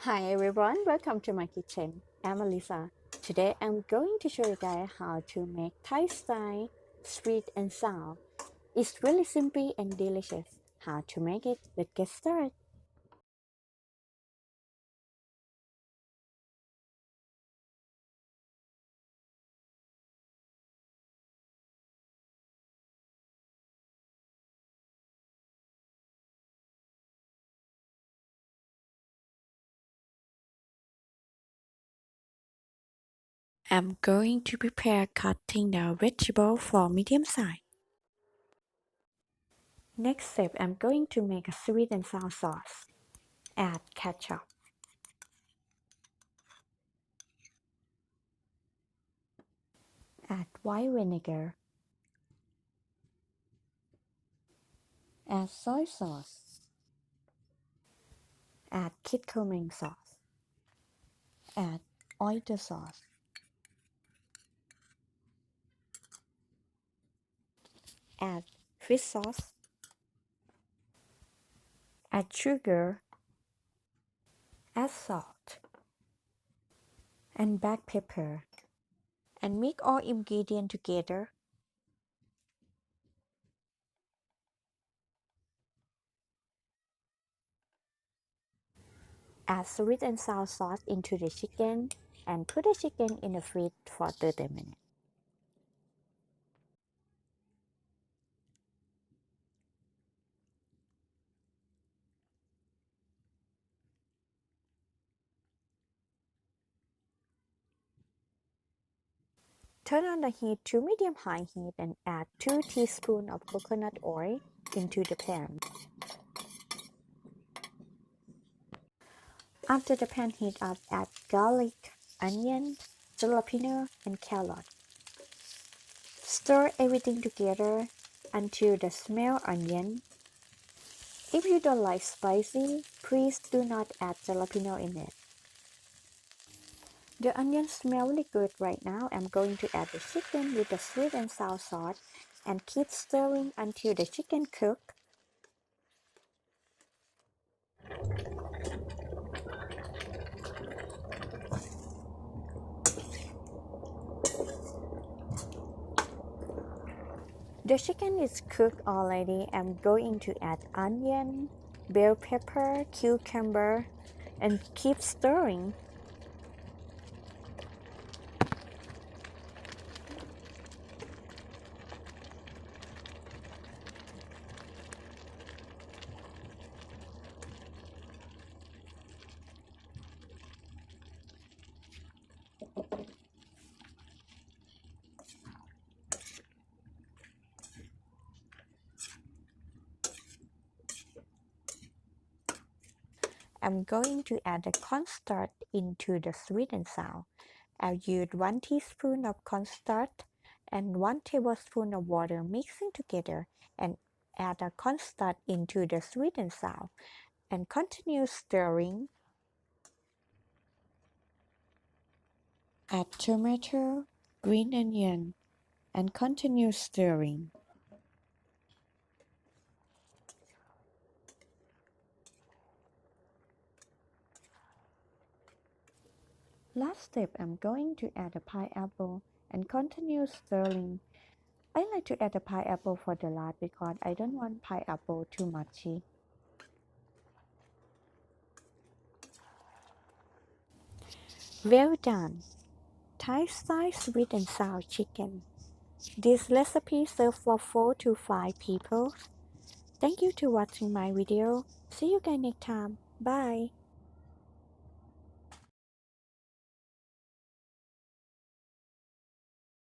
Hi everyone, welcome to my kitchen. I'm Alisa. Today I'm going to show you guys how to make Thai style sweet and sour. It's really simple and delicious. How to make it? Let's get started. I'm going to prepare cutting the vegetable for medium size. Next step, I'm going to make a sweet and sour sauce. Add ketchup. Add white vinegar. Add soy sauce. Add cumin sauce. Add oyster sauce. Add fish sauce. Add sugar. Add salt and black pepper and mix all ingredients together. Add sweet and sour sauce into the chicken and put the chicken in the fridge for 30 minutes. Turn on the heat to medium-high heat and add 2 teaspoons of coconut oil into the pan. After the pan heat up, add garlic, onion, jalapeno, and carrot. Stir everything together until the smell onion. If you don't like spicy, please do not add jalapeno in it. The onions smell really good right now. I'm going to add the chicken with the sweet and sour sauce and keep stirring until the chicken cooks. The chicken is cooked already. I'm going to add onion, bell pepper, cucumber, and keep stirring. I'm going to add the cornstarch into the sweet and sour. I'll use 1 teaspoon of cornstarch and 1 tablespoon of water mixing together and add the cornstarch into the sweet and sour and continue stirring. Add tomato, green onion and continue stirring. Last step, I'm going to add a pineapple and continue stirring. I like to add a pineapple for the last because I don't want pineapple too mushy. Well done! Thai style sweet and sour chicken. This recipe serves for 4 to 5 people. Thank you for watching my video. See you guys next time. Bye.